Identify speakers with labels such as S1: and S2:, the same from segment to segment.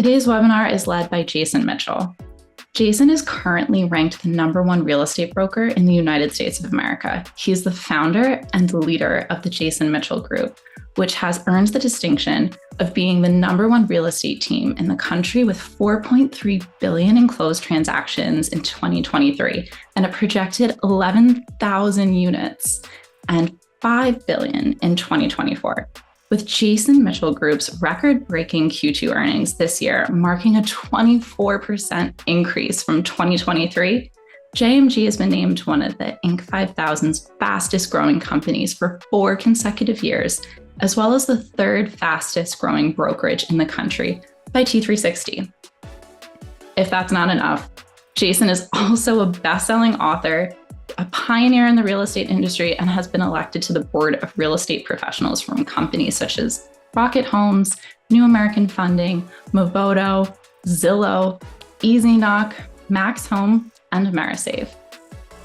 S1: Today's webinar is led by Jason Mitchell. Jason is currently ranked the #1 real estate broker in the United States of America. He's the founder and leader of the Jason Mitchell Group, which has earned the distinction of being the #1 real estate team in the country with 4.3 billion in closed transactions in 2023 and a projected 11,000 units and 5 billion in 2024. With Jason Mitchell Group's record-breaking Q2 earnings this year, marking a 24% increase from 2023, JMG has been named one of the Inc. 5000's fastest growing companies for 4 consecutive years, as well as the 3rd fastest growing brokerage in the country by T360. If that's not enough, Jason is also a best-selling author, a pioneer in the real estate industry, and has been elected to the board of real estate professionals from companies such as Rocket Homes, New American Funding, Movoto, Zillow, EasyKnock, Max Home, and Amerisave.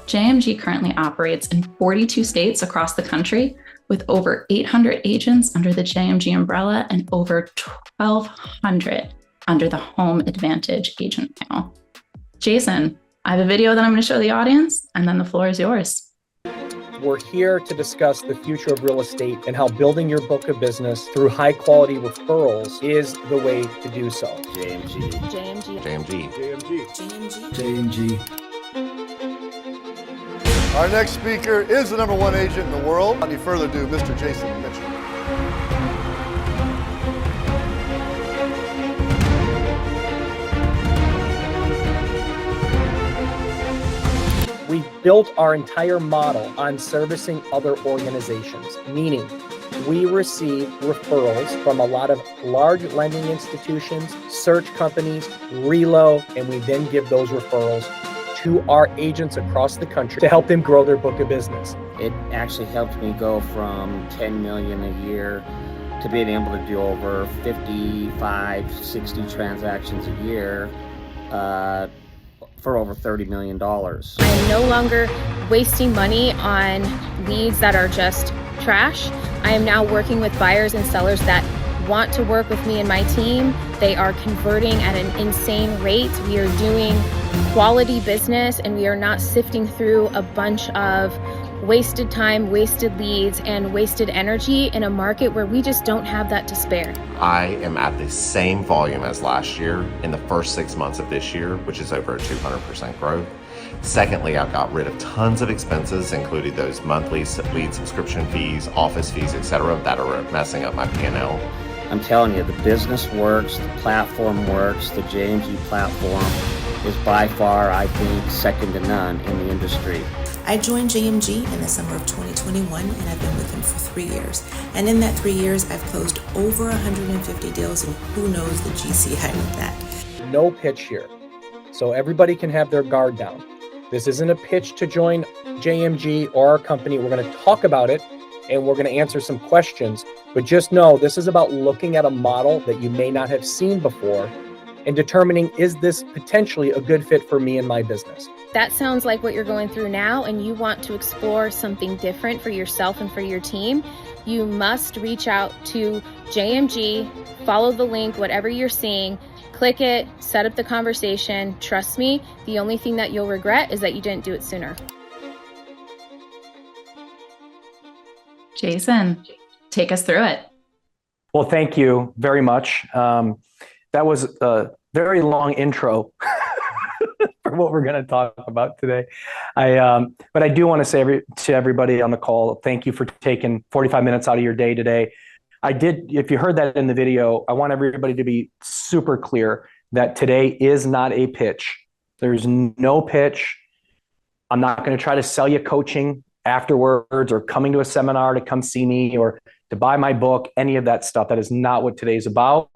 S1: JMG currently operates in 42 states across the country with over 800 agents under the JMG umbrella and over 1,200 under the Home Advantage agent panel. Jason, I have a video that I'm going to show the audience, and then the floor is yours.
S2: We're here to discuss the future of real estate and how building your book of business through high quality referrals is the way to do so.
S3: JMG.
S4: JMG.
S3: JMG.
S4: JMG.
S5: JMG.
S6: Our next speaker is the #1 agent in the world. Without any further ado, Mr. Jason Mitchell.
S2: We built our entire model on servicing other organizations, meaning we receive referrals from a lot of large lending institutions, search companies, relo, and we then give those referrals to our agents across the country to help them grow their book of business.
S3: It actually helped me go from 10 million a year to being able to do over 55, 60 transactions a year for over $30 million.
S4: I am no longer wasting money on leads that are just trash. I am now working with buyers and sellers that want to work with me and my team. They are converting at an insane rate. We are doing quality business, and we are not sifting through a bunch of wasted time, wasted leads, and wasted energy in a market where we just don't have that to spare.
S7: I am at the same volume as last year in the first 6 months of this year, which is over a 200% growth. Secondly, I've got rid of tons of expenses, including those monthly lead subscription fees, office fees, etc., that are messing up my P&L.
S3: I'm telling you, the business works, the platform works, the JMG platform is by far, I think, second to none in the industry.
S8: I joined JMG in the summer of 2021, and I've been with him for 3 years. And in that 3 years, I've closed over 150 deals, and who knows the GCI with that.
S2: No pitch here. So everybody can have their guard down. This isn't a pitch to join JMG or our company. We're going to talk about it, and we're going to answer some questions. But just know this is about looking at a model that you may not have seen before and determining, is this potentially a good fit for me and my business?
S4: That sounds like what you're going through now, and you want to explore something different for yourself and for your team. You must reach out to JMG, follow the link, whatever you're seeing, click it, set up the conversation. Trust me, the only thing that you'll regret is that you didn't do it sooner.
S1: Jason, take us through it.
S2: Well, thank you very much. That was a very long intro for what we're going to talk about today. But I do want to say to everybody on the call, thank you for taking 45 minutes out of your day today. If you heard that in the video, I want everybody to be super clear that today is not a pitch. There's no pitch. I'm not going to try to sell you coaching afterwards or coming to a seminar to come see me or to buy my book, any of that stuff. That is not what today's about.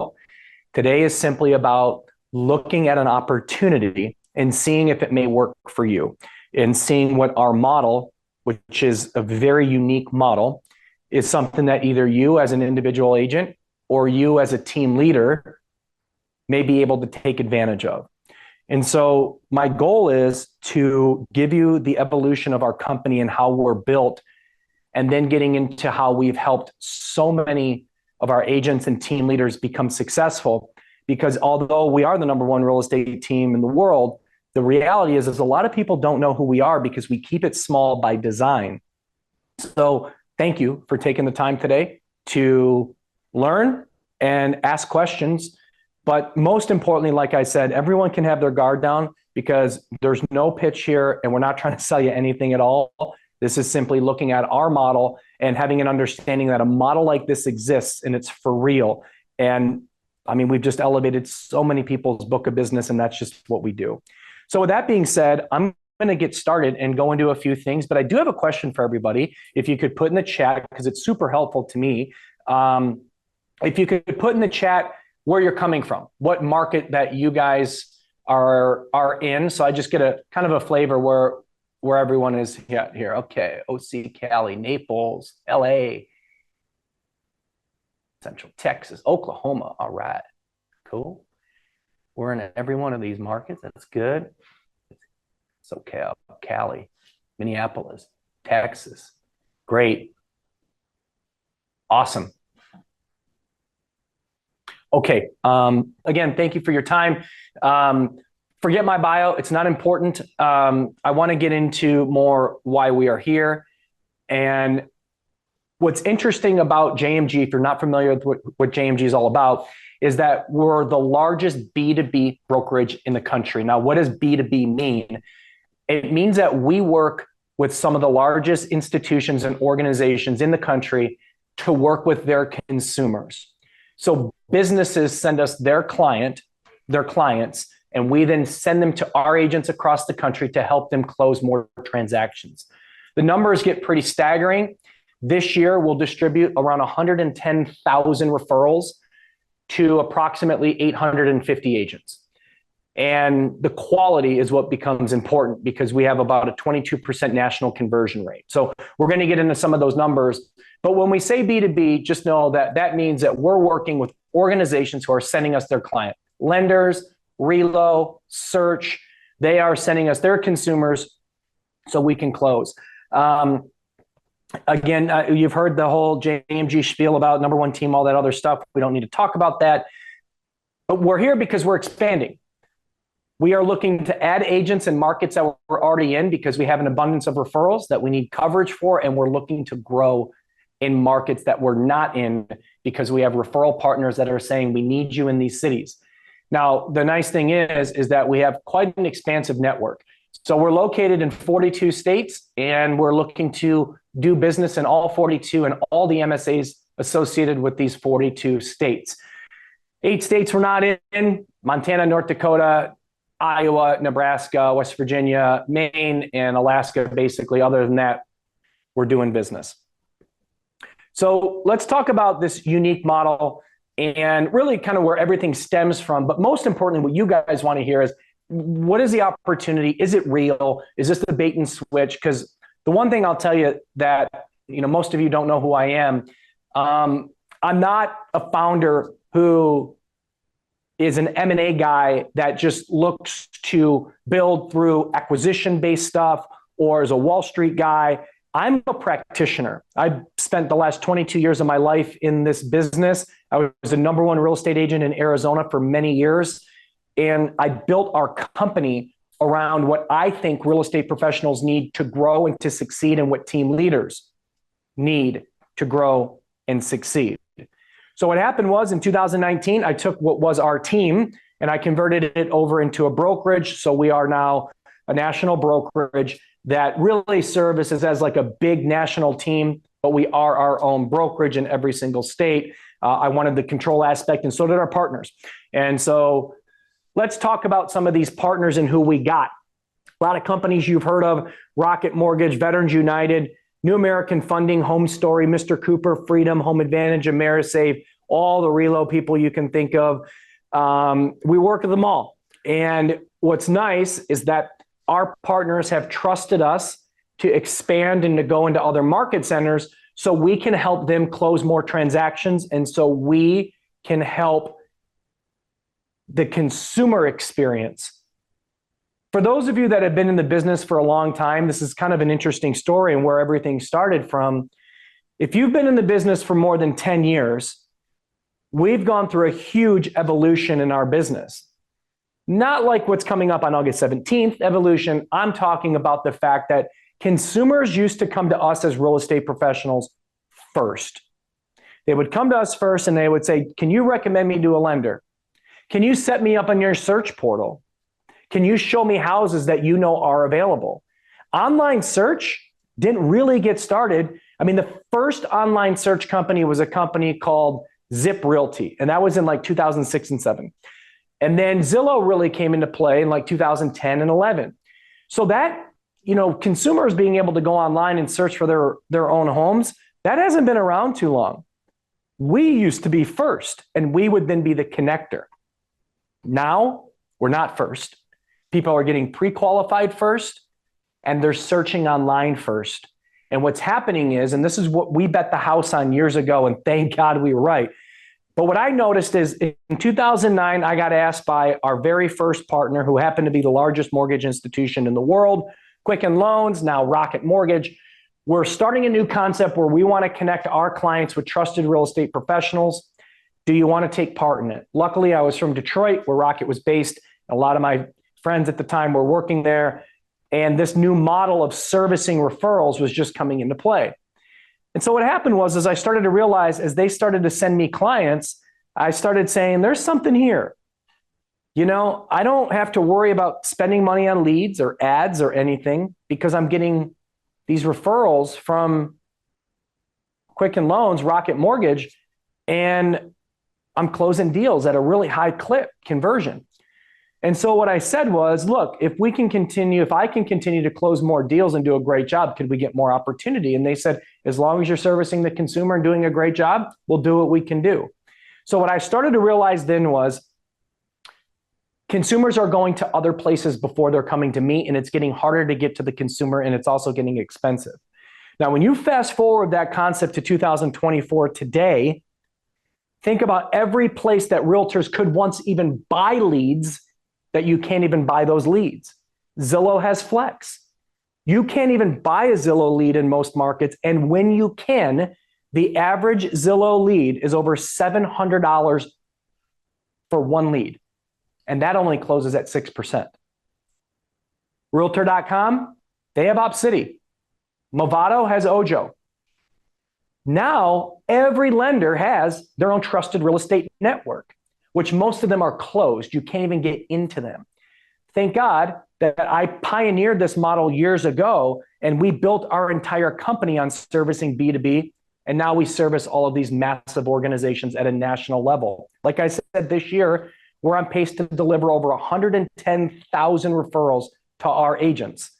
S2: Today is simply about looking at an opportunity and seeing if it may work for you, and seeing what our model, which is a very unique model, is something that either you as an individual agent or you as a team leader may be able to take advantage of. And so my goal is to give you the evolution of our company and how we're built, and then getting into how we've helped so many of our agents and team leaders become successful. because although we are the number one real estate team in the world, the reality is a lot of people don't know who we are because we keep it small by design. So thank you for taking the time today to learn and ask questions. But most importantly, like I said, everyone can have their guard down because there's no pitch here and we're not trying to sell you anything at all. This is simply looking at our model and having an understanding that a model like this exists and it's for real. And I mean, we've just elevated so many people's book of business, and that's just what we do. So with that being said, I'm going to get started and go into a few things, but I do have a question for everybody. If you could put in the chat, because it's super helpful to me. If you could put in the chat where you're coming from, what market that you guys are in. So I just get a kind of a flavor where everyone is here. Okay, OC, Cali, Naples, LA, Central Texas, Oklahoma. All right, cool. We're in every one of these markets. That's good. SoCal, Cali, Minneapolis, Texas. Great. Awesome. Okay. Again, thank you for your time. Forget my bio. It's not important. I want to get into more why we are here. And what's interesting about JMG, if you're not familiar with what JMG is all about, is that we're the largest B2B brokerage in the country. Now, what does B2B mean? It means that we work with some of the largest institutions and organizations in the country to work with their consumers. So businesses send us their clients, and we then send them to our agents across the country to help them close more transactions. The numbers get pretty staggering. This year, we'll distribute around 110,000 referrals to approximately 850 agents. And the quality is what becomes important because we have about a 22% national conversion rate. So we're going to get into some of those numbers. But when we say B2B, just know that that means that we're working with organizations who are sending us their client. Lenders, Relo, Search, they are sending us their consumers so we can close. Again, you've heard the whole JMG spiel about number one team, all that other stuff. We don't need to talk about that. But we're here because we're expanding. We are looking to add agents in markets that we're already in because we have an abundance of referrals that we need coverage for, and we're looking to grow in markets that we're not in because we have referral partners that are saying we need you in these cities. Now, the nice thing is that we have quite an expansive network. So we're located in 42 states, and we're looking to do business in all 42 and all the MSAs associated with these 42 states. 8 states we're not in: Montana, North Dakota, Iowa, Nebraska, West Virginia, Maine, and Alaska. Basically, other than that, we're doing business. So let's talk about this unique model and really kind of where everything stems from. But most importantly, what you guys want to hear is, what is the opportunity? Is it real? Is this the bait and switch? Because the one thing I'll tell you that, most of you don't know who I am. I'm not a founder who is an M&A guy that just looks to build through acquisition-based stuff or is a Wall Street guy. I'm a practitioner. I spent the last 22 years of my life in this business. I was the number one real estate agent in Arizona for many years. And I built our company around what I think real estate professionals need to grow and to succeed, and what team leaders need to grow and succeed. So what happened was in 2019, I took what was our team and I converted it over into a brokerage. So we are now a national brokerage that really services as like a big national team, but we are our own brokerage in every single state. I wanted the control aspect, and so did our partners. And so let's talk about some of these partners and who we got. A lot of companies you've heard of: Rocket Mortgage, Veterans United, New American Funding, HomeStory, Mr. Cooper, Freedom, Home Advantage, Amerisave, all the Relo people you can think of. We work with them all. And what's nice is that our partners have trusted us to expand and to go into other market centers so we can help them close more transactions. And so we can help the consumer experience. For those of you that have been in the business for a long time, this is kind of an interesting story and where everything started from. If you've been in the business for more than 10 years, we've gone through a huge evolution in our business. Not like what's coming up on August 17th evolution. I'm talking about the fact that consumers used to come to us as real estate professionals first. They would come to us first and they would say, can you recommend me to a lender? Can you set me up on your search portal? Can you show me houses that you know are available? Online search didn't really get started. I mean, the first online search company was a company called Zip Realty, and that was in like 2006 and 7. And then Zillow really came into play in like 2010 and 11. So that, consumers being able to go online and search for their own homes, that hasn't been around too long. We used to be first, and we would then be the connector. Now, we're not first. People are getting pre-qualified first, and they're searching online first. And what's happening is, and this is what we bet the house on years ago, and thank God we were right. But what I noticed is in 2009, I got asked by our very first partner, who happened to be the largest mortgage institution in the world, Quicken Loans, now Rocket Mortgage. We're starting a new concept where we want to connect our clients with trusted real estate professionals. Do you want to take part in it? Luckily, I was from Detroit, where Rocket was based. A lot of my friends at the time were working there. And this new model of servicing referrals was just coming into play. And so what happened was, as I started to realize, as they started to send me clients, I started saying, there's something here. I don't have to worry about spending money on leads or ads or anything, because I'm getting these referrals from Quicken Loans, Rocket Mortgage, and I'm closing deals at a really high clip conversion. And so what I said was, look, if I can continue to close more deals and do a great job, could we get more opportunity? And they said, as long as you're servicing the consumer and doing a great job, we'll do what we can do. So what I started to realize then was, consumers are going to other places before they're coming to me, and it's getting harder to get to the consumer, and it's also getting expensive. Now, when you fast forward that concept to 2024 today, think about every place that realtors could once even buy leads that you can't even buy those leads. Zillow has Flex. You can't even buy a Zillow lead in most markets. And when you can, the average Zillow lead is over $700 for one lead. And that only closes at 6%. Realtor.com, they have OpCity. Movado has Ojo. Now, every lender has their own trusted real estate network, which most of them are closed. You can't even get into them. Thank God that I pioneered this model years ago, and we built our entire company on servicing B2B, and now we service all of these massive organizations at a national level. Like I said, this year, we're on pace to deliver over 110,000 referrals to our agents.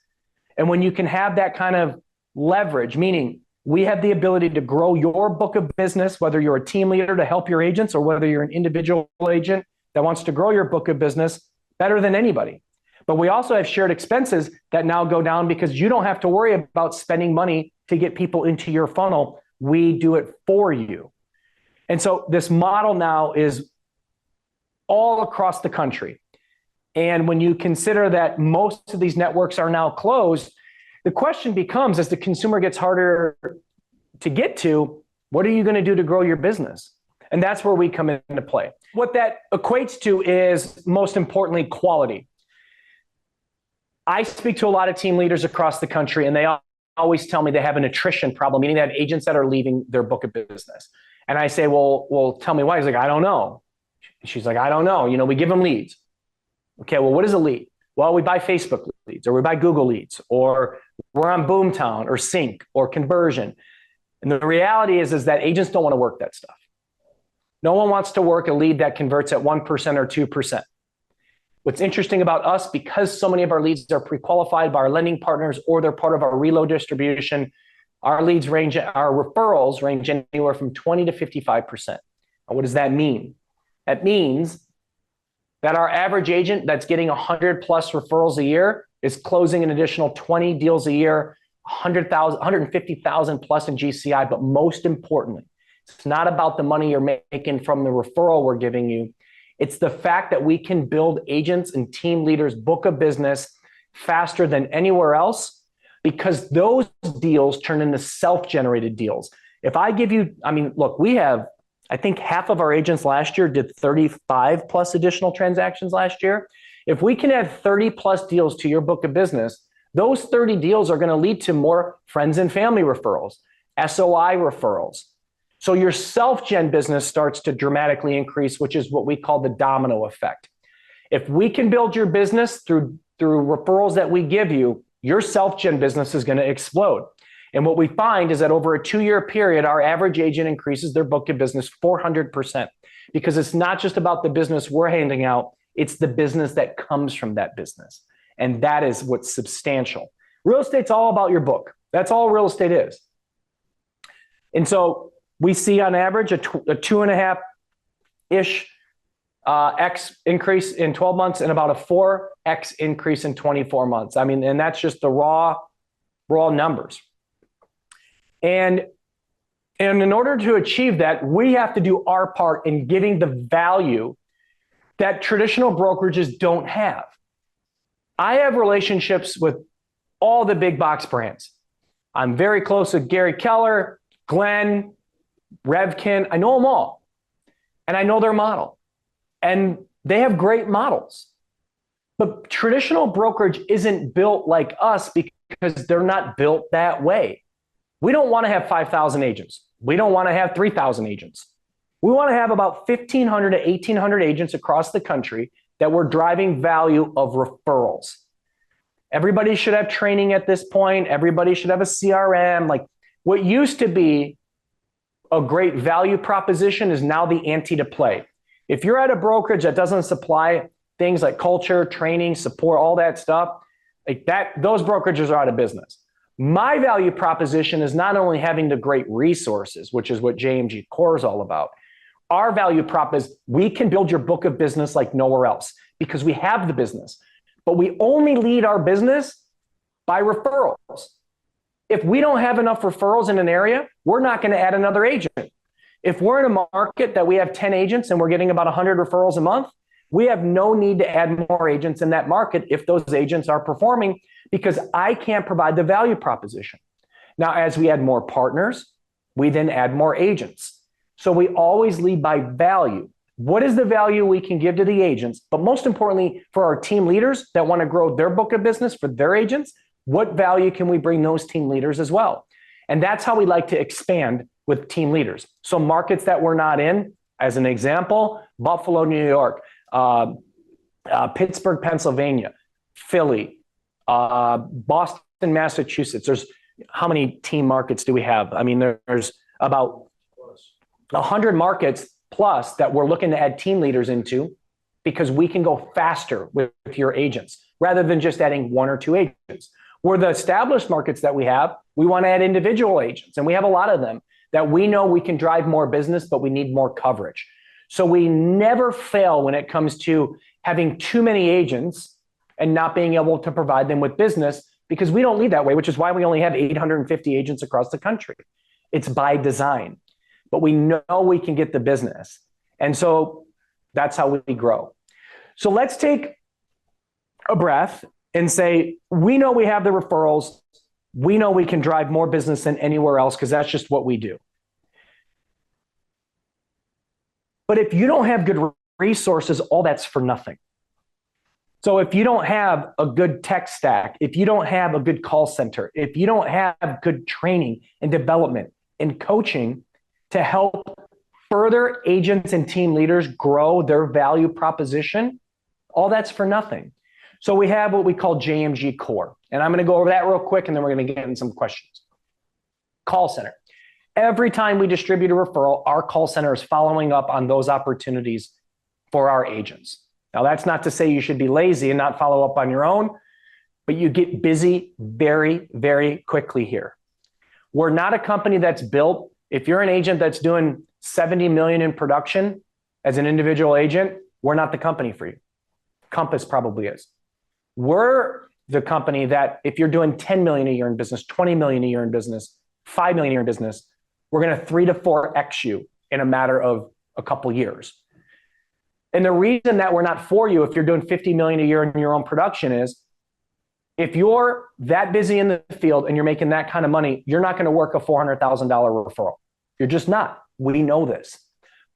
S2: And when you can have that kind of leverage, meaning we have the ability to grow your book of business, whether you're a team leader to help your agents or whether you're an individual agent that wants to grow your book of business better than anybody. But we also have shared expenses that now go down because you don't have to worry about spending money to get people into your funnel. We do it for you. And so this model now is all across the country. And when you consider that most of these networks are now closed, the question becomes, as the consumer gets harder to get to, what are you going to do to grow your business? And that's where we come into play. What that equates to is, most importantly, quality. I speak to a lot of team leaders across the country, and they always tell me they have an attrition problem, meaning they have agents that are leaving their book of business. And I say, well, tell me why. He's like, I don't know. She's like, I don't know. We give them leads. Okay, well, what is a lead? Well, we buy Facebook leads, or we buy Google leads, or we're on Boomtown or Sync or Conversion. And the reality is that agents don't want to work that stuff. No one wants to work a lead that converts at 1% or 2%. What's interesting about us, because so many of our leads are pre-qualified by our lending partners or they're part of our reload distribution, our referrals range anywhere from 20 to 55%. And what does that mean? That means that our average agent that's getting 100 plus referrals a year is closing an additional 20 deals a year, 150,000 plus in GCI. But most importantly, it's not about the money you're making from the referral we're giving you. It's the fact that we can build agents and team leaders' book of business faster than anywhere else, because those deals turn into self-generated deals. If I give you, look, we have I think half of our agents last year did 35 plus additional transactions last year. If we can add 30 plus deals to your book of business, those 30 deals are going to lead to more friends and family referrals, SOI referrals. So your self-gen business starts to dramatically increase, which is what we call the domino effect. If we can build your business through referrals that we give you, your self-gen business is going to explode. And what we find is that over a 2-year period, our average agent increases their book of business 400%, because it's not just about the business we're handing out, it's the business that comes from that business. And that is what's substantial. Real estate's all about your book. That's all real estate is. And so we see on average a 2.5-ish X increase in 12 months and about a 4X increase in 24 months. I mean, and that's just the raw numbers. And in order to achieve that, we have to do our part in giving the value that traditional brokerages don't have. I have relationships with all the big box brands. I'm very close with Gary Keller, Glenn, Revkin. I know them all. And I know their model. And they have great models. But traditional brokerage isn't built like us because they're not built that way. We don't want to have 5,000 agents. We don't want to have 3,000 agents. We want to have about 1,500 to 1,800 agents across the country that we're driving value of referrals. Everybody should have training at this point. Everybody should have a CRM. Like what used to be a great value proposition is now the ante to play. If you're at a brokerage that doesn't supply things like culture, training, support, all that stuff, like that, those brokerages are out of business. My value proposition is not only having the great resources, which is what JMG Core is all about. Our value prop is we can build your book of business like nowhere else because we have the business, but we only lead our business by referrals. If we don't have enough referrals in an area, we're not going to add another agent. If we're in a market that we have 10 agents and we're getting about 100 referrals a month, we have no need to add more agents in that market if those agents are performing, because I can't provide the value proposition. Now, as we add more partners, we then add more agents. So we always lead by value. What is the value we can give to the agents? But most importantly, for our team leaders that want to grow their book of business for their agents, what value can we bring those team leaders as well? And that's how we like to expand with team leaders. So markets that we're not in, as an example, Buffalo, New York, Pittsburgh, Pennsylvania, Philly, Boston, Massachusetts. There's how many team markets do we have? I mean, there's about 100 markets plus that we're looking to add team leaders into because we can go faster with your agents rather than just adding 1 or 2 agents. Where the established markets that we have, we want to add individual agents, and we have a lot of them that we know we can drive more business, but we need more coverage. So we never fail when it comes to having too many agents and not being able to provide them with business, because we don't lead that way, which is why we only have 850 agents across the country. It's by design, but we know we can get the business. And so that's how we grow. So let's take a breath and say, we know we have the referrals. We know we can drive more business than anywhere else because that's just what we do. But if you don't have good resources, all that's for nothing. So if you don't have a good tech stack, if you don't have a good call center, if you don't have good training and development and coaching to help further agents and team leaders grow their value proposition, all that's for nothing. So we have what we call JMG Core. And I'm going to go over that real quick, and then we're going to get in some questions. Call center. Every time we distribute a referral, our call center is following up on those opportunities for our agents. Now, that's not to say you should be lazy and not follow up on your own, but you get busy very, very quickly here. We're not a company that's built. If you're an agent that's doing 70 million in production as an individual agent, we're not the company for you. Compass probably is. We're the company that if you're doing 10 million a year in business, 20 million a year in business, 5 million a year in business, we're going to 3 to 4X you in a matter of a couple years. And the reason that we're not for you if you're doing 50 million a year in your own production is if you're that busy in the field and you're making that kind of money, you're not going to work a $400,000 referral. You're just not. We know this.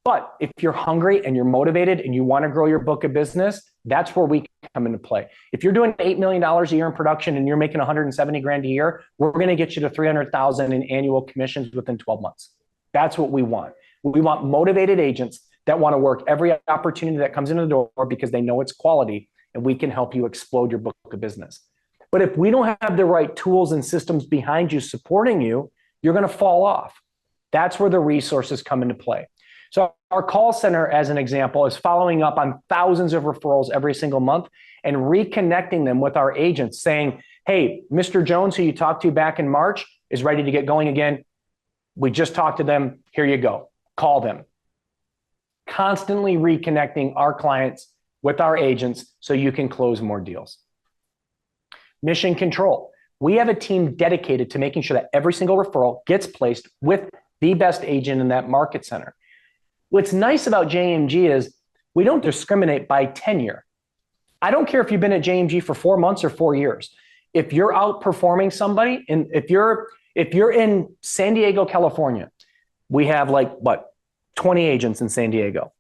S2: But if you're hungry and you're motivated and you want to grow your book of business, that's where we come into play. If you're doing $8 million a year in production and you're making 170 grand a year, we're going to get you to 300,000 in annual commissions within 12 months. That's what we want. We want motivated agents that want to work every opportunity that comes into the door because they know it's quality, and we can help you explode your book of business. But if we don't have the right tools and systems behind you supporting you, you're going to fall off. That's where the resources come into play. So our call center, as an example, is following up on thousands of referrals every single month and reconnecting them with our agents saying, hey, Mr. Jones, who you talked to back in March, is ready to get going again. We just talked to them. Here you go. Call them. Constantly reconnecting our clients with our agents so you can close more deals. Mission control. We have a team dedicated to making sure that every single referral gets placed with the best agent in that market center. What's nice about JMG is we don't discriminate by tenure. I don't care if you've been at JMG for 4 months or 4 years. If you're outperforming somebody, and if you're in San Diego, California, we have 20 agents in San Diego,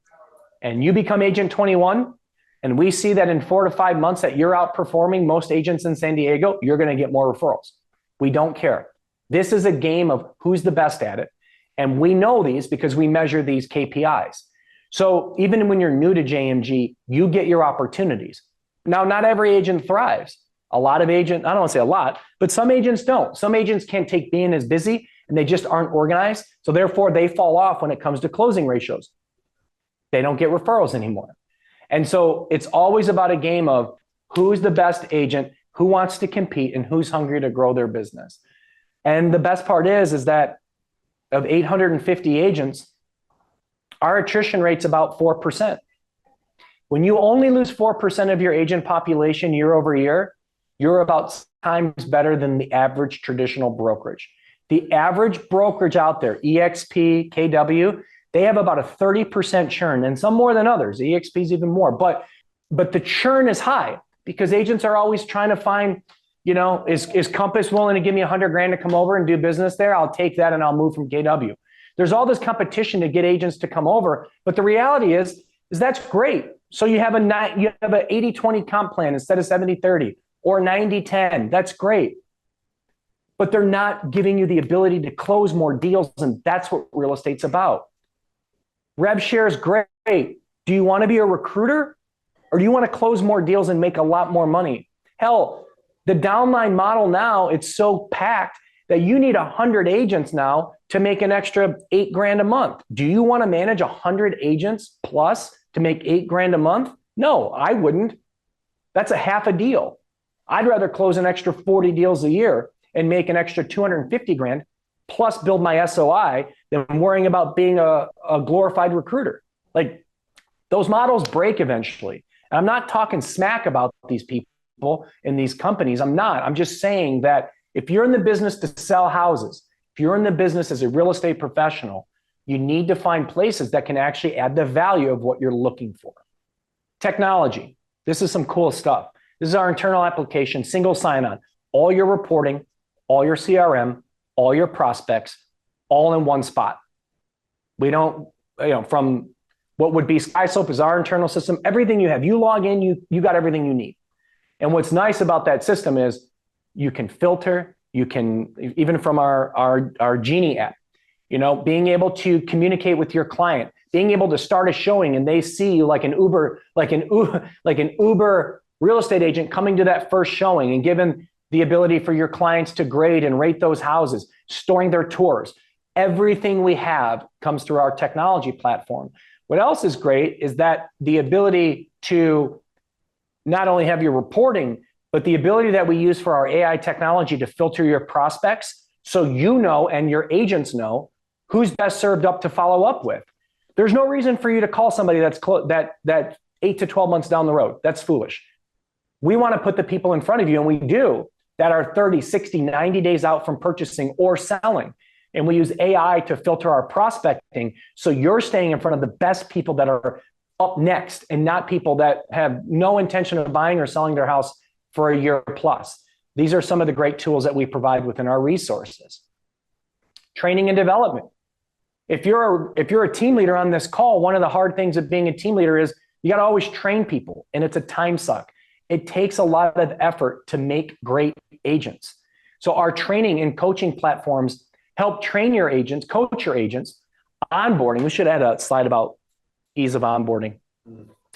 S2: and you become agent 21, and we see that in 4 to 5 months that you're outperforming most agents in San Diego, you're going to get more referrals. We don't care. This is a game of who's the best at it. And we know these because we measure these KPIs. So even when you're new to JMG, you get your opportunities. Now, not every agent thrives. A lot of agents, I don't want to say a lot, but some agents don't. Some agents can't take being as busy and they just aren't organized. So therefore they fall off when it comes to closing ratios. They don't get referrals anymore. And so it's always about a game of who's the best agent, who wants to compete, and who's hungry to grow their business. And the best part is that of 850 agents, our attrition rate's about 4%. When you only lose 4% of your agent population year over year, you're about times better than the average traditional brokerage. The average brokerage out there, EXP, KW, they have about a 30% churn, and some more than others. EXP is even more, but the churn is high because agents are always trying to find, is Compass willing to give me 100 grand to come over and do business there? I'll take that and I'll move from KW. There's all this competition to get agents to come over, but the reality is that's great. So you have an 80-20 comp plan instead of 70-30 or 90-10. That's great. But they're not giving you the ability to close more deals, and that's what real estate's about. Rev share is great. Do you want to be a recruiter, or do you want to close more deals and make a lot more money? Hell, the downline model now, it's so packed that you need 100 agents now to make an extra 8 grand a month. Do you want to manage 100 agents plus to make 8 grand a month? No, I wouldn't. That's a half a deal. I'd rather close an extra 40 deals a year and make an extra 250 grand plus build my SOI than worrying about being a glorified recruiter. Like, those models break eventually. And I'm not talking smack about these people in these companies. I'm not. I'm just saying that if you're in the business to sell houses, if you're in the business as a real estate professional, you need to find places that can actually add the value of what you're looking for. Technology. This is some cool stuff. This is our internal application, single sign-on. All your reporting, all your CRM, all your prospects, all in one spot. We don't, from what would be SkySoap is our internal system, everything you have, you log in, you got everything you need. And what's nice about that system is you can filter, you can, even from our Genie app, being able to communicate with your client, being able to start a showing and they see you like an Uber real estate agent coming to that first showing and given the ability for your clients to grade and rate those houses, storing their tours. Everything we have comes through our technology platform. What else is great is that the ability to not only have your reporting, but the ability that we use for our AI technology to filter your prospects so and your agents know who's best served up to follow up with. There's no reason for you to call somebody that's that 8 to 12 months down the road. That's foolish. We want to put the people in front of you, and we do, that are 30, 60, 90 days out from purchasing or selling. And we use AI to filter our prospecting so you're staying in front of the best people that are up next and not people that have no intention of buying or selling their house for a year plus. These are some of the great tools that we provide within our resources. Training and development. If you're a team leader on this call, one of the hard things of being a team leader is you got to always train people, and it's a time suck. It takes a lot of effort to make great agents. So our training and coaching platforms help train your agents, coach your agents, onboarding. We should add a slide about ease of onboarding.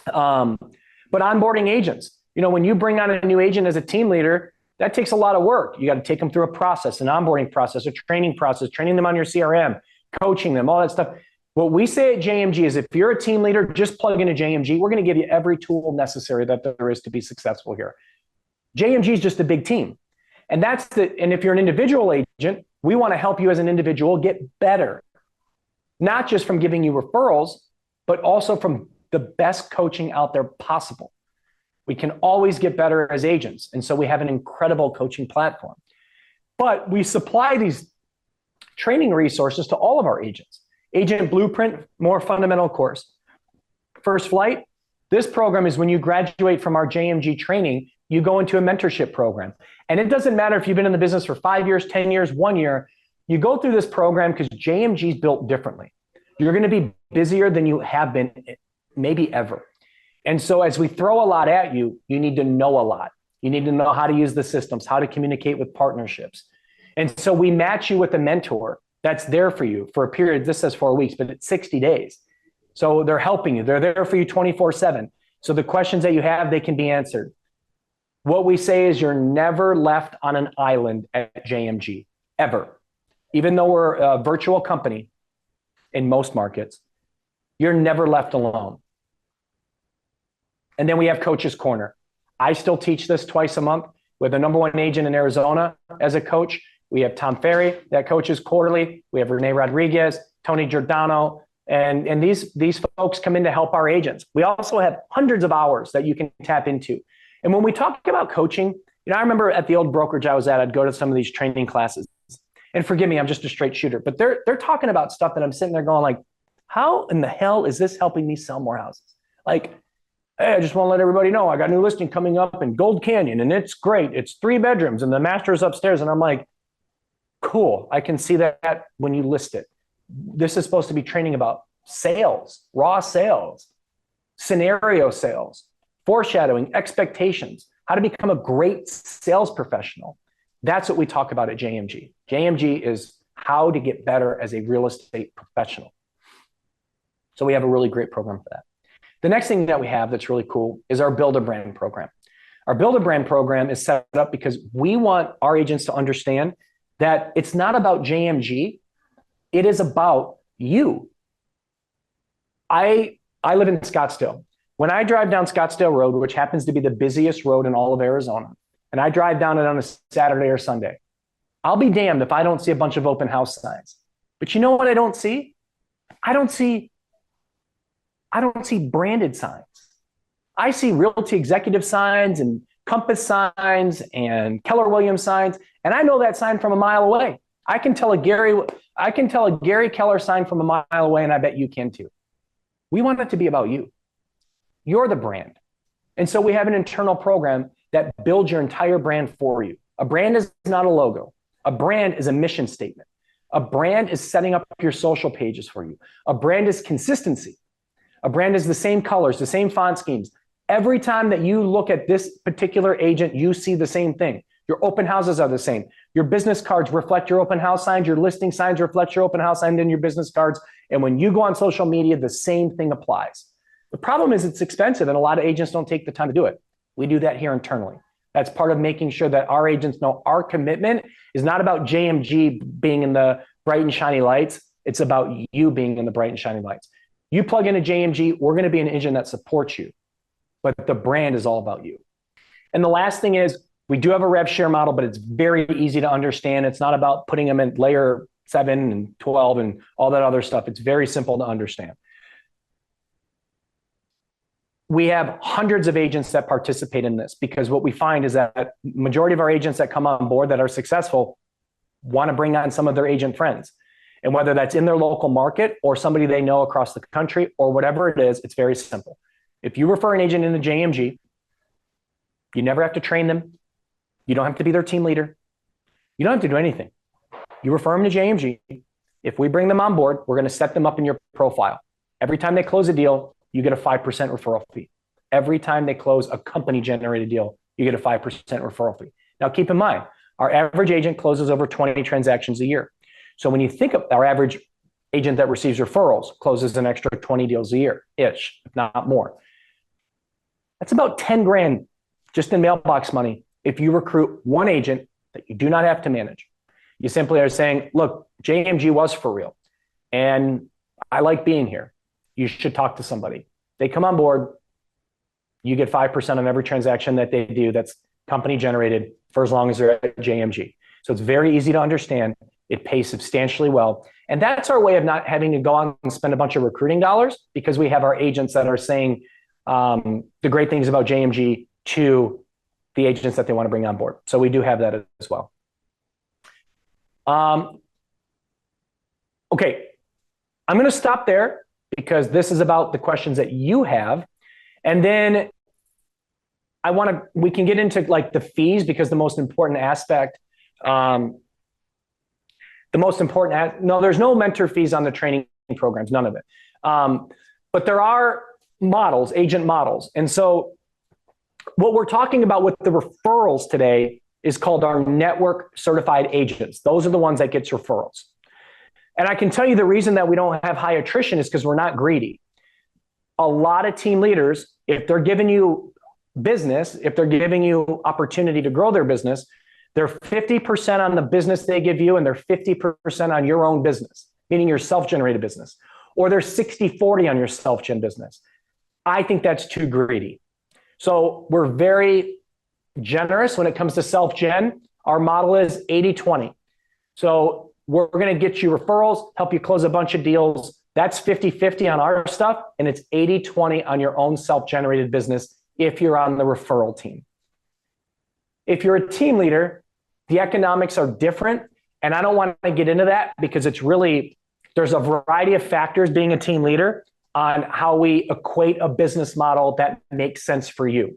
S2: But onboarding agents, when you bring on a new agent as a team leader, that takes a lot of work. You got to take them through a process, an onboarding process, a training process, training them on your CRM, coaching them, all that stuff. What we say at JMG is if you're a team leader, just plug into JMG. We're going to give you every tool necessary that there is to be successful here. JMG is just a big team. And if you're an individual agent, we want to help you as an individual get better, not just from giving you referrals, but also from the best coaching out there possible. We can always get better as agents. And so we have an incredible coaching platform. But we supply these training resources to all of our agents. Agent Blueprint, more fundamental course. First Flight, this program is when you graduate from our JMG training, you go into a mentorship program. And it doesn't matter if you've been in the business for 5 years, 10 years, 1 year, you go through this program because JMG is built differently. You're going to be busier than you have been maybe ever. And so as we throw a lot at you, you need to know a lot. You need to know how to use the systems, how to communicate with partnerships. And so we match you with a mentor that's there for you for a period. This says 4 weeks, but it's 60 days. So they're helping you. They're there for you 24/7. So the questions that you have, they can be answered. What we say is you're never left on an island at JMG, ever. Even though we're a virtual company in most markets, you're never left alone. And then we have Coach's Corner. I still teach this twice a month with the #1 agent in Arizona as a coach. We have Tom Ferry that coaches quarterly. We have Renee Rodriguez, Tony Giordano, and these folks come in to help our agents. We also have hundreds of hours that you can tap into. And when we talk about coaching, I remember at the old brokerage I was at, I'd go to some of these training classes. And forgive me, I'm just a straight shooter, but they're talking about stuff that I'm sitting there going like, how in the hell is this helping me sell more houses? Like, hey, I just want to let everybody know I got a new listing coming up in Gold Canyon and it's great. It's 3 bedrooms and the master is upstairs. And I'm like, cool. I can see that when you list it. This is supposed to be training about sales, raw sales, scenario sales, foreshadowing, expectations, how to become a great sales professional. That's what we talk about at JMG. JMG is how to get better as a real estate professional. So we have a really great program for that. The next thing that we have that's really cool is our Build a Brand program. Our Build a Brand program is set up because we want our agents to understand that it's not about JMG. It is about you. I live in Scottsdale. When I drive down Scottsdale Road, which happens to be the busiest road in all of Arizona, and I drive down it on a Saturday or Sunday, I'll be damned if I don't see a bunch of open house signs. But you know what I don't see? I don't see branded signs. I see Realty Executive signs and Compass signs and Keller Williams signs, and I know that sign from a mile away. I can tell a Gary Keller sign from a mile away, and I bet you can too. We want it to be about you. You're the brand. And so we have an internal program that builds your entire brand for you. A brand is not a logo. A brand is a mission statement. A brand is setting up your social pages for you. A brand is consistency. A brand is the same colors, the same font schemes. Every time that you look at this particular agent, you see the same thing. Your open houses are the same. Your business cards reflect your open house signs. Your listing signs reflect your open house sign and your business cards. And when you go on social media, the same thing applies. The problem is it's expensive and a lot of agents don't take the time to do it. We do that here internally. That's part of making sure that our agents know our commitment is not about JMG being in the bright and shiny lights. It's about you being in the bright and shiny lights. You plug into JMG, we're going to be an agent that supports you, but the brand is all about you. And the last thing is we do have a rev share model, but it's very easy to understand. It's not about putting them in layer 7 and 12 and all that other stuff. It's very simple to understand. We have hundreds of agents that participate in this because what we find is that majority of our agents that come on board that are successful want to bring on some of their agent friends. And whether that's in their local market or somebody they know across the country or whatever it is, it's very simple. If you refer an agent into JMG, you never have to train them. You don't have to be their team leader. You don't have to do anything. You refer them to JMG. If we bring them on board, we're going to set them up in your profile. Every time they close a deal, you get a 5% referral fee. Every time they close a company-generated deal, you get a 5% referral fee. Now, keep in mind, our average agent closes over 20 transactions a year. So when you think of our average agent that receives referrals closes an extra 20 deals a year-ish, if not more. That's about 10 grand just in mailbox money if you recruit one agent that you do not have to manage. You simply are saying, look, JMG was for real, and I like being here. You should talk to somebody. They come on board, you get 5% on every transaction that they do that's company generated for as long as they're at JMG. So it's very easy to understand. It pays substantially well. And that's our way of not having to go on and spend a bunch of recruiting dollars, because we have our agents that are saying the great things about JMG to the agents that they want to bring on board. So we do have that as well. Okay, I'm going to stop there because this is about the questions that you have. And then we can get into like the fees, because the most important aspect, no, there's no mentor fees on the training programs, none of it. But there are models, agent models. And so what we're talking about with the referrals today is called our network certified agents. Those are the ones that gets referrals. And I can tell you the reason that we don't have high attrition is because we're not greedy. A lot of team leaders, if they're giving you business, if they're giving you opportunity to grow their business, they're 50% on the business they give you, and they're 50% on your own business, meaning your self-generated business, or they're 60-40 on your self-gen business. I think that's too greedy. So we're very generous when it comes to self-gen. Our model is 80-20. So we're going to get you referrals, help you close a bunch of deals. That's 50-50 on our stuff, and it's 80-20 on your own self-generated business if you're on the referral team. If you're a team leader, the economics are different, and I don't want to get into that because there's a variety of factors being a team leader on how we equate a business model that makes sense for you.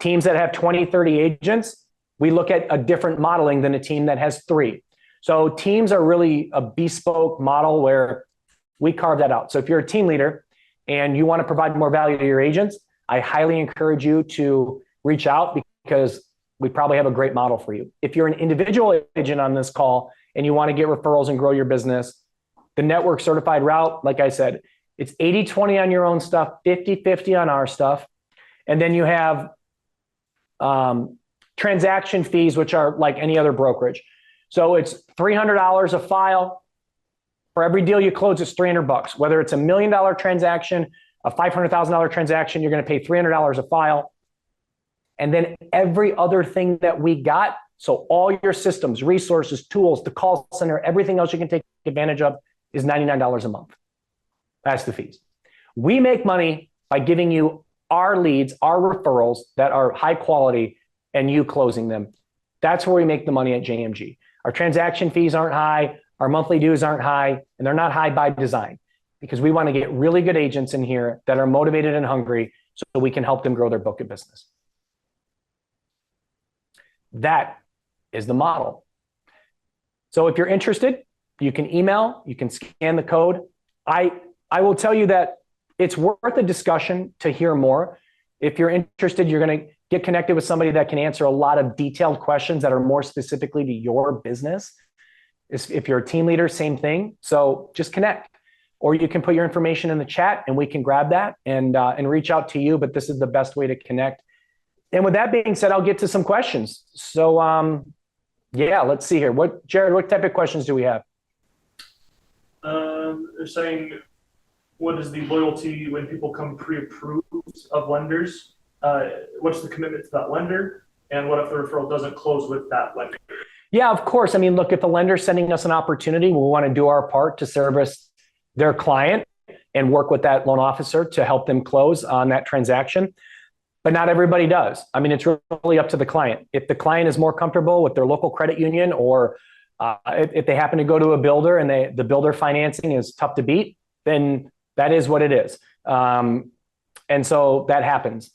S2: Teams that have 20, 30 agents, we look at a different modeling than a team that has 3. So teams are really a bespoke model where we carve that out. So if you're a team leader and you want to provide more value to your agents, I highly encourage you to reach out, because we probably have a great model for you. If you're an individual agent on this call and you want to get referrals and grow your business, the network certified route, like I said, it's 80-20 on your own stuff, 50-50 on our stuff. And then you have transaction fees, which are like any other brokerage. So it's $300 a file. For every deal you close, it's $300. Whether it's $1 million transaction, a $500,000 transaction, you're going to pay $300 a file. And then every other thing that we got, so all your systems, resources, tools, the call center, everything else you can take advantage of, is $99 a month. That's the fees. We make money by giving you our leads, our referrals that are high quality, and you closing them. That's where we make the money at JMG. Our transaction fees aren't high, our monthly dues aren't high, and they're not high by design, because we want to get really good agents in here that are motivated and hungry so we can help them grow their book of business. That is the model. So if you're interested, you can email, you can scan the code. I will tell you that it's worth a discussion to hear more. If you're interested, you're going to get connected with somebody that can answer a lot of detailed questions that are more specifically to your business. If you're a team leader, same thing. So just connect, or you can put your information in the chat and we can grab that and reach out to you. But this is the best way to connect. And with that being said, I'll get to some questions. So yeah, let's see here. Jared, what type of questions do we have?
S5: They're saying, what is the loyalty when people come pre-approved of lenders? What's the commitment to that lender? And what if the referral doesn't close with that lender?
S2: Yeah, of course. I mean, look, if the lender's sending us an opportunity, we want to do our part to service their client and work with that loan officer to help them close on that transaction. But not everybody does. I mean, it's really up to the client. If the client is more comfortable with their local credit union, or if they happen to go to a builder and the builder financing is tough to beat, then that is what it is. And so that happens.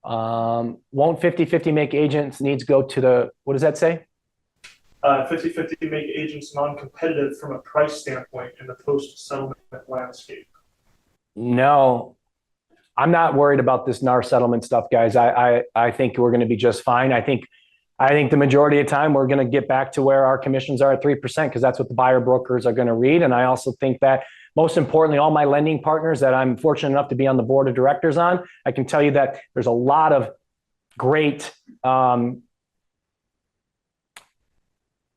S2: Won't 50-50 make agents needs go to the, what does that say?
S5: 50-50 make agents non-competitive from a price standpoint in the post-settlement landscape?
S2: No, I'm not worried about this NAR settlement stuff, guys. I think we're going to be just fine. I think the majority of the time we're going to get back to where our commissions are at 3% because that's what the buyer brokers are going to read. And I also think that most importantly, all my lending partners that I'm fortunate enough to be on the board of directors on, I can tell you that there's a lot of great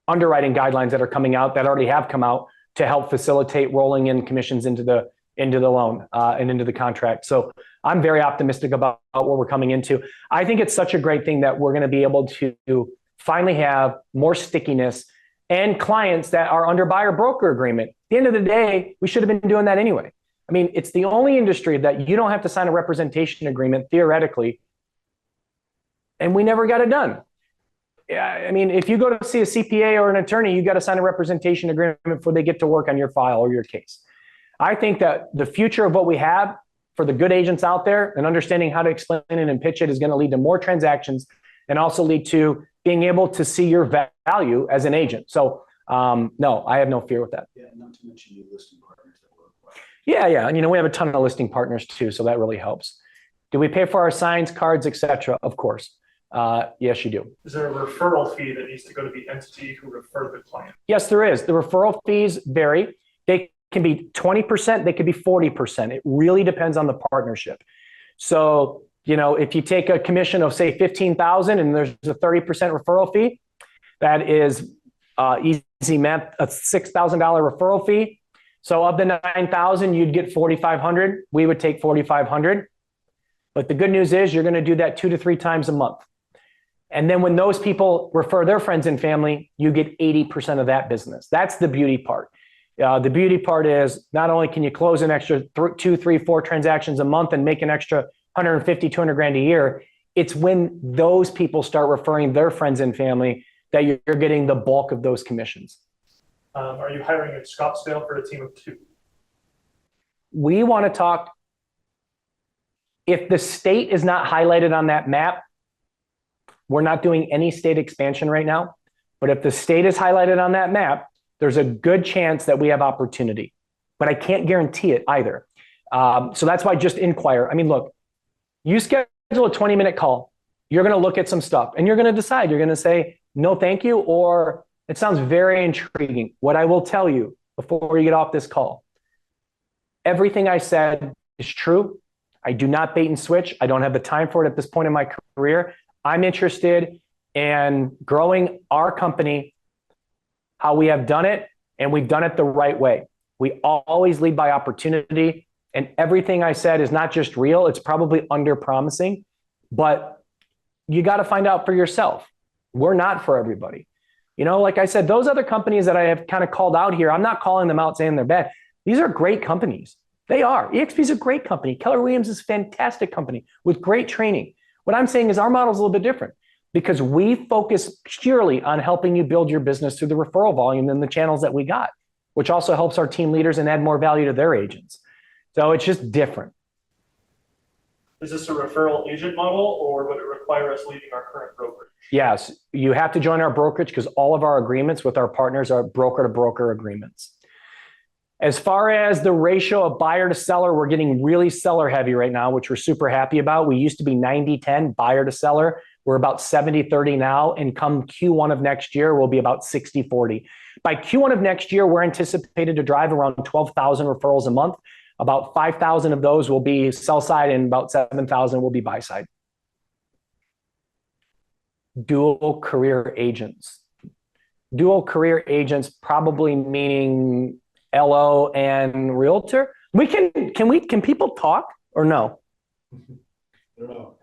S2: underwriting guidelines that are coming out that already have come out to help facilitate rolling in commissions into the loan and into the contract. So I'm very optimistic about what we're coming into. I think it's such a great thing that we're going to be able to finally have more stickiness and clients that are under buyer broker agreement. At the end of the day, we should have been doing that anyway. I mean, it's the only industry that you don't have to sign a representation agreement theoretically, and we never got it done. I mean, if you go to see a CPA or an attorney, you got to sign a representation agreement before they get to work on your file or your case. I think that the future of what we have for the good agents out there and understanding how to explain it and pitch it is going to lead to more transactions and also lead to being able to see your value as an agent. So no, I have no fear with that.
S9: Yeah, not to mention your listing partners that work well.
S2: Yeah. And, we have a ton of listing partners too, so that really helps. Do we pay for our signs, cards, etc.? Of course. Yes, you do.
S5: Is there a referral fee that needs to go to the entity who referred the client?
S2: Yes, there is. The referral fees vary. They can be 20%, they could be 40%. It really depends on the partnership. So, if you take a commission of say $15,000 and there's a 30% referral fee, that is easy math, a $6,000 referral fee. So of the $9,000, you'd get $4,500. We would take $4,500. But the good news is you're going to do that 2 to 3 times a month. And then when those people refer their friends and family, you get 80% of that business. That's the beauty part. The beauty part is not only can you close an extra 2, 3, 4 transactions a month and make an extra 150, 200 grand a year, it's when those people start referring their friends and family that you're getting the bulk of those commissions.
S5: Are you hiring in Scottsdale for a team of 2?
S2: We want to talk, if the state is not highlighted on that map, we're not doing any state expansion right now. But if the state is highlighted on that map, there's a good chance that we have opportunity. But I can't guarantee it either. So that's why just inquire. I mean, look, you schedule a 20-minute call. You're going to look at some stuff and you're going to decide. You're going to say, no, thank you, or it sounds very intriguing. What I will tell you before you get off this call, everything I said is true. I do not bait and switch. I don't have the time for it at this point in my career. I'm interested in growing our company, how we have done it, and we've done it the right way. We always lead by opportunity, and everything I said is not just real, it's probably under-promising, but you got to find out for yourself. We're not for everybody. Like I said, those other companies that I have kind of called out here, I'm not calling them out saying they're bad. These are great companies. They are. eXp is a great company. Keller Williams is a fantastic company with great training. What I'm saying is our model is a little bit different because we focus purely on helping you build your business through the referral volume and the channels that we got, which also helps our team leaders and add more value to their agents. So it's just different.
S5: Is this a referral agent model, or would it require us leaving our current brokerage?
S2: Yes, you have to join our brokerage because all of our agreements with our partners are broker-to-broker agreements. As far as the ratio of buyer to seller, we're getting really seller heavy right now, which we're super happy about. We used to be 90-10 buyer to seller. We're about 70-30 now. And come Q1 of next year, we'll be about 60-40. By Q1 of next year, we're anticipated to drive around 12,000 referrals a month. About 5,000 of those will be sell side and about 7,000 will be buy side. Dual career agents. Dual career agents probably meaning LO and realtor. Can people talk or no?
S9: I don't know.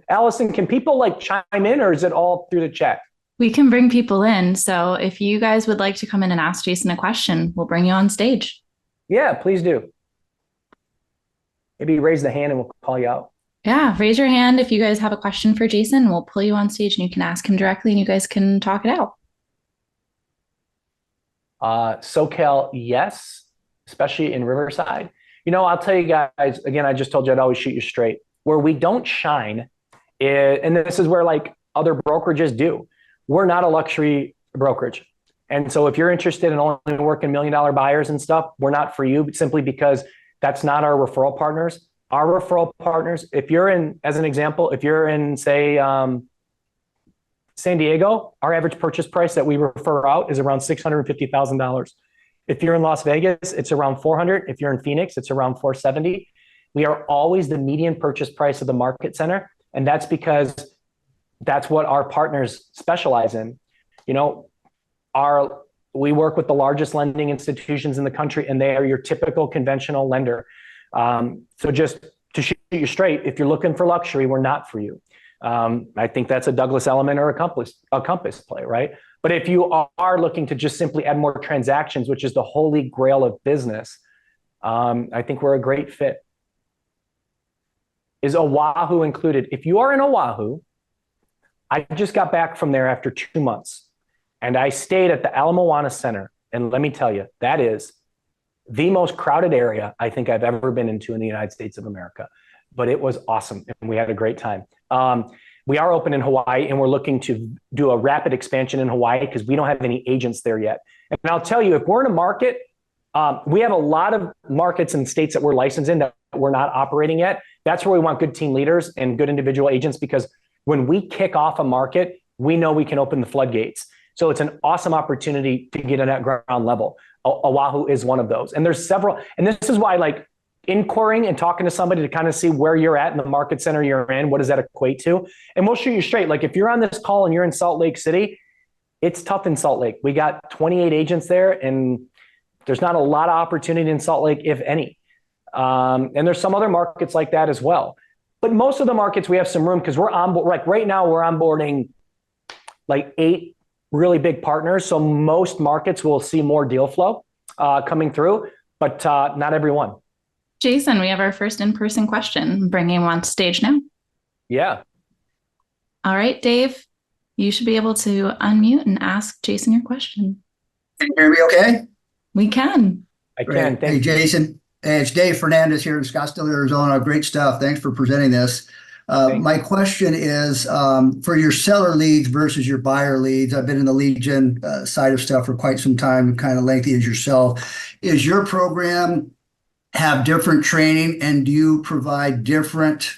S2: Allison, can people chime in, or is it all through the chat?
S1: We can bring people in. So if you guys would like to come in and ask Jason a question, we'll bring you on stage.
S2: Yeah, please do. Maybe raise the hand and we'll call you out.
S1: Yeah, raise your hand if you guys have a question for Jason. We'll pull you on stage and you can ask him directly and you guys can talk it out.
S2: SoCal, yes, especially in Riverside. I'll tell you guys, again, I just told you I'd always shoot you straight. Where we don't shine, and this is where other brokerages do. We're not a luxury brokerage. And so if you're interested in only working $1 million buyers and stuff, we're not for you, simply because that's not our referral partners. Our referral partners, if you're in, as an example, if you're in, say, San Diego, our average purchase price that we refer out is around $650,000. If you're in Las Vegas, it's around 400. If you're in Phoenix, it's around 470. We are always the median purchase price of the market center. And that's because that's what our partners specialize in. You know, we work with the largest lending institutions in the country, and they are your typical conventional lender. So just to shoot you straight, if you're looking for luxury, we're not for you. I think that's a Douglas Elliman or a Compass play, right? But if you are looking to just simply add more transactions, which is the holy grail of business, I think we're a great fit. Is Oahu included? If you are in Oahu, I just got back from there after 2 months, and I stayed at the Ala Moana Center. And let me tell you, that is the most crowded area I think I've ever been into in the United States of America. But it was awesome, and we had a great time. We are open in Hawaii, and we're looking to do a rapid expansion in Hawaii because we don't have any agents there yet. And I'll tell you, if we're in a market, we have a lot of markets and states that we're licensed in that we're not operating yet. That's where we want good team leaders and good individual agents, because when we kick off a market, we know we can open the floodgates. So it's an awesome opportunity to get in at ground level. Oahu is one of those. And there's several, and this is why, like, inquiring and talking to somebody to kind of see where you're at in the market center you're in, what does that equate to? And we'll shoot you straight. Like, if you're on this call and you're in Salt Lake City, it's tough in Salt Lake. We got 28 agents there, and there's not a lot of opportunity in Salt Lake, if any. And there's some other markets like that as well. But most of the markets, we have some room because we're on board. Like right now, we're onboarding like 8 really big partners. So most markets will see more deal flow coming through, but not every one.
S1: Jason, we have our first in-person question. Bringing him on stage now.
S2: Yeah.
S1: All right, Dave, you should be able to unmute and ask Jason your question.
S10: Can you hear me okay?
S1: We can.
S2: I can.
S10: Hey, Jason. Hey, it's Dave Fernandez here in Scottsdale, Arizona. Great stuff. Thanks for presenting this. My question is, for your seller leads versus your buyer leads, I've been in the lead gen side of stuff for quite some time, kind of lengthy as yourself. Is your program have different training, and do you provide different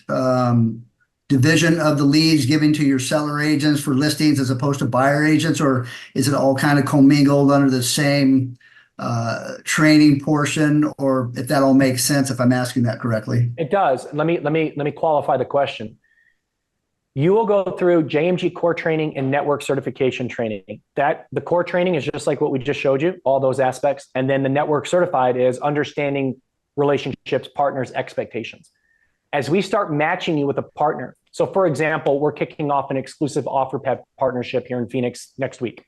S10: division of the leads given to your seller agents for listings as opposed to buyer agents, or is it all kind of commingled under the same training portion, or if that all makes sense, if I'm asking that correctly?
S2: It does. Let me qualify the question. You will go through JMG core training and network certification training. That the core training is just like what we just showed you, all those aspects. And then the network certified is understanding relationships, partners, expectations. As we start matching you with a partner. So for example, we're kicking off an exclusive OfferPad partnership here in Phoenix next week.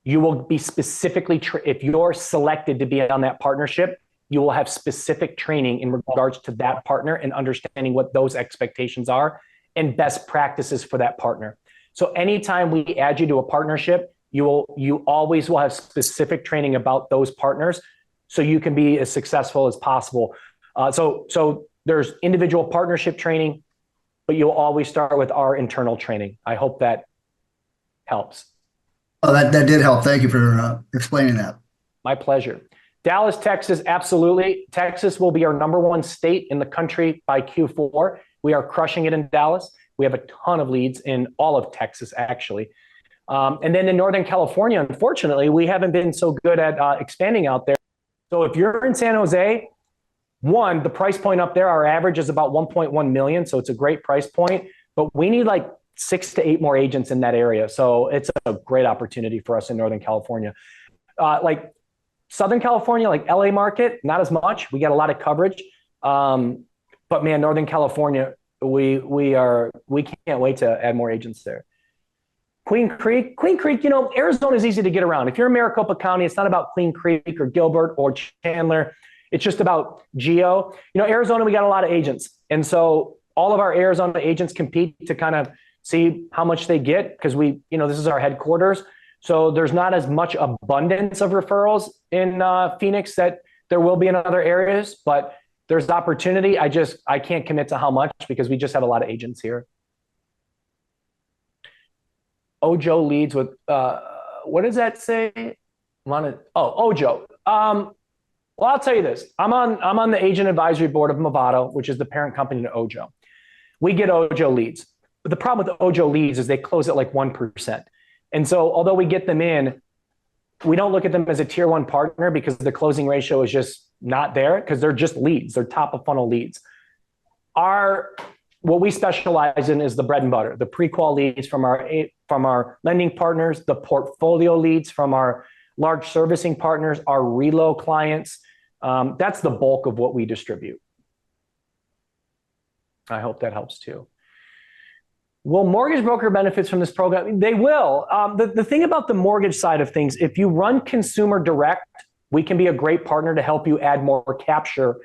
S2: You will be specifically, if you're selected to be on that partnership, you will have specific training in regards to that partner and understanding what those expectations are and best practices for that partner. So anytime we add you to a partnership, you always will have specific training about those partners so you can be as successful as possible. So there's individual partnership training, but you'll always start with our internal training. I hope that helps.
S10: Oh, that did help. Thank you for explaining that.
S2: My pleasure. Dallas, Texas, absolutely. Texas will be our #1 state in the country by Q4. We are crushing it in Dallas. We have a ton of leads in all of Texas, actually. And then in Northern California, unfortunately, we haven't been so good at expanding out there. So if you're in San Jose, the price point up there, our average is about 1.1 million. So it's a great price point, but we need like 6 to 8 more agents in that area. So it's a great opportunity for us in Northern California. Like Southern California, like LA market, not as much. We got a lot of coverage. But man, Northern California, we can't wait to add more agents there. Queen Creek, Arizona is easy to get around. If you're in Maricopa County, it's not about Queen Creek or Gilbert or Chandler. It's just about geo. Arizona, we got a lot of agents. And so all of our Arizona agents compete to kind of see how much they get because this is our headquarters. So there's not as much abundance of referrals in Phoenix that there will be in other areas, but there's opportunity. I can't commit to how much because we just have a lot of agents here. Ojo leads with what does that say? Ojo. Well, I'll tell you this. I'm on the agent advisory board of Movado, which is the parent company to Ojo. We get Ojo leads. But the problem with the Ojo leads is they close at like 1%. And so although we get them in, we don't look at them as a tier one partner because the closing ratio is just not there because they're just leads. They're top of funnel leads. What we specialize in is the bread and butter, the pre-qual leads from our lending partners, the portfolio leads from our large servicing partners, our reload clients. That's the bulk of what we distribute. I hope that helps too. Will mortgage broker benefits from this program? They will. The thing about the mortgage side of things, if you run consumer direct, we can be a great partner to help you add more capture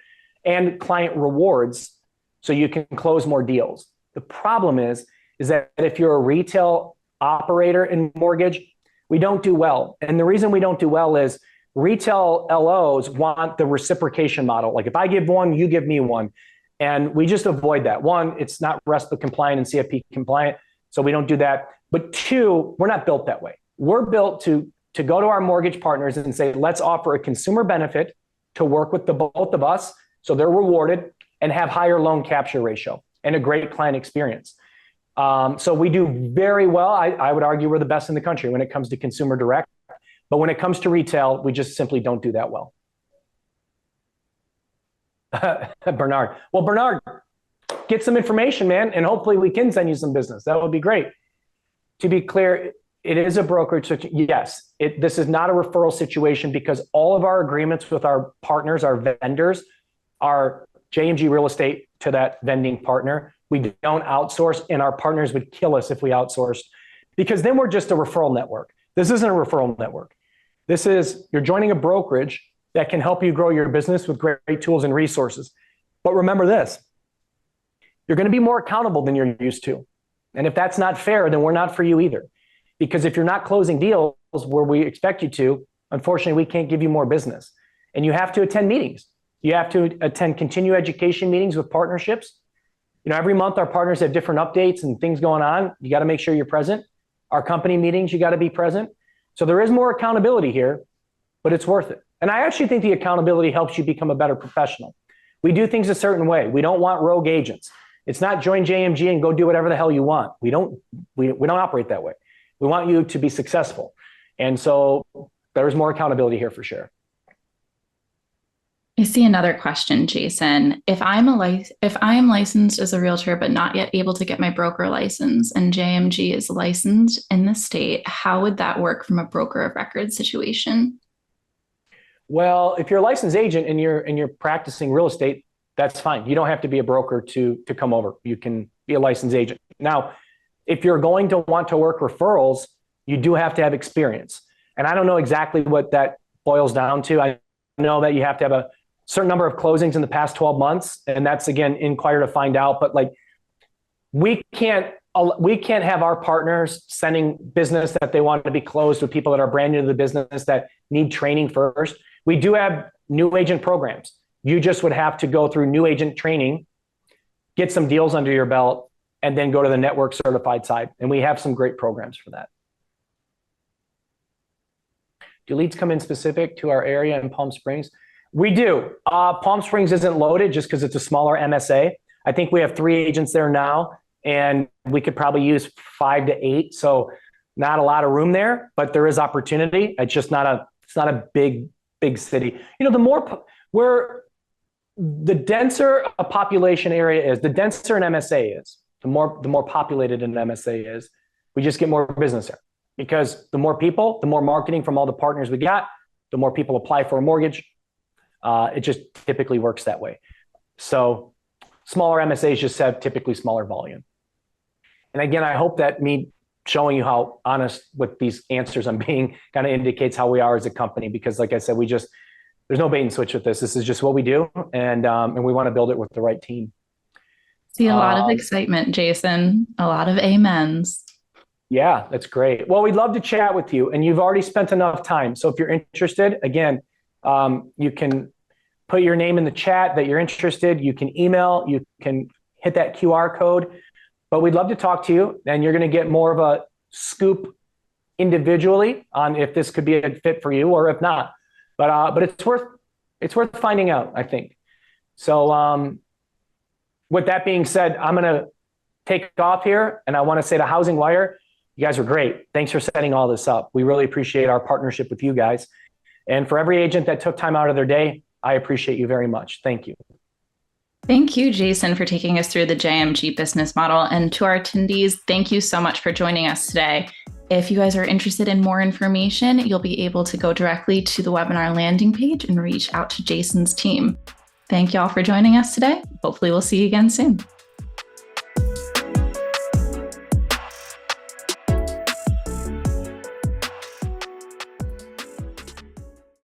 S2: and client rewards so you can close more deals. The problem is that if you're a retail operator in mortgage, we don't do well. And the reason we don't do well is retail LOs want the reciprocation model. Like if I give one, you give me one. And we just avoid that. One, it's not RESPA compliant and CFP compliant, so we don't do that. But two, we're not built that way. We're built to go to our mortgage partners and say, let's offer a consumer benefit to work with the both of us so they're rewarded and have higher loan capture ratio and a great client experience. So we do very well. I would argue we're the best in the country when it comes to consumer direct. But when it comes to retail, we just simply don't do that well. Bernard. Well, Bernard, get some information, man, and hopefully we can send you some business. That would be great. To be clear, it is a brokerage. Yes, this is not a referral situation because all of our agreements with our partners, our vendors, are JMG Real Estate to that vending partner. We don't outsource, and our partners would kill us if we outsourced because then we're just a referral network. This isn't a referral network. This is, you're joining a brokerage that can help you grow your business with great tools and resources. But remember this, you're going to be more accountable than you're used to. And if that's not fair, then we're not for you either. Because if you're not closing deals where we expect you to, unfortunately, we can't give you more business. And you have to attend meetings. You have to attend continuing education meetings with partnerships. You know, every month our partners have different updates and things going on. You got to make sure you're present. Our company meetings, you got to be present. So there is more accountability here, but it's worth it. And I actually think the accountability helps you become a better professional. We do things a certain way. We don't want rogue agents. It's not join JMG and go do whatever the hell you want. We don't operate that way. We want you to be successful. And so there's more accountability here for sure.
S1: I see another question, Jason. If I am licensed as a realtor but not yet able to get my broker license and JMG is licensed in the state, how would that work from a broker of record situation?
S2: Well, if you're a licensed agent and you're practicing real estate, that's fine. You don't have to be a broker to come over. You can be a licensed agent. Now, if you're going to want to work referrals, you do have to have experience. And I don't know exactly what that boils down to. I know that you have to have a certain number of closings in the past 12 months. And that's, again, inquire to find out. But like, we can't have our partners sending business that they want to be closed with people that are brand new to the business that need training first. We do have new agent programs. You just would have to go through new agent training, get some deals under your belt, and then go to the network certified side. And we have some great programs for that. Do leads come in specific to our area in Palm Springs? We do. Palm Springs isn't loaded just because it's a smaller MSA. I think we have 3 agents there now, and we could probably use 5 to 8. So not a lot of room there, but there is opportunity. It's just not a big city. You know, the denser a population area is, the denser an MSA is, the more populated an MSA is, we just get more business there. Because the more people, the more marketing from all the partners we got, the more people apply for a mortgage. It just typically works that way. So smaller MSAs just have typically smaller volume. And again, I hope that me showing you how honest with these answers I'm being kind of indicates how we are as a company, because like I said, there's no bait and switch with this. This is just what we do. And we want to build it with the right team.
S1: See a lot of excitement, Jason, a lot of amens.
S2: Yeah, that's great. Well, we'd love to chat with you, and you've already spent enough time. So if you're interested, again, you can put your name in the chat that you're interested. You can email, you can hit that QR code, but we'd love to talk to you, and you're going to get more of a scoop individually on if this could be a fit for you or if not. But it's worth finding out, I think. So with that being said, I'm going to take off here, and I want to say to HousingWire, you guys are great. Thanks for setting all this up. We really appreciate our partnership with you guys. And for every agent that took time out of their day, I appreciate you very much. Thank you.
S1: Thank you, Jason, for taking us through the JMG business model. And to our attendees, thank you so much for joining us today. If you guys are interested in more information, you'll be able to go directly to the webinar landing page and reach out to Jason's team. Thank you all for joining us today. Hopefully we'll see you again soon.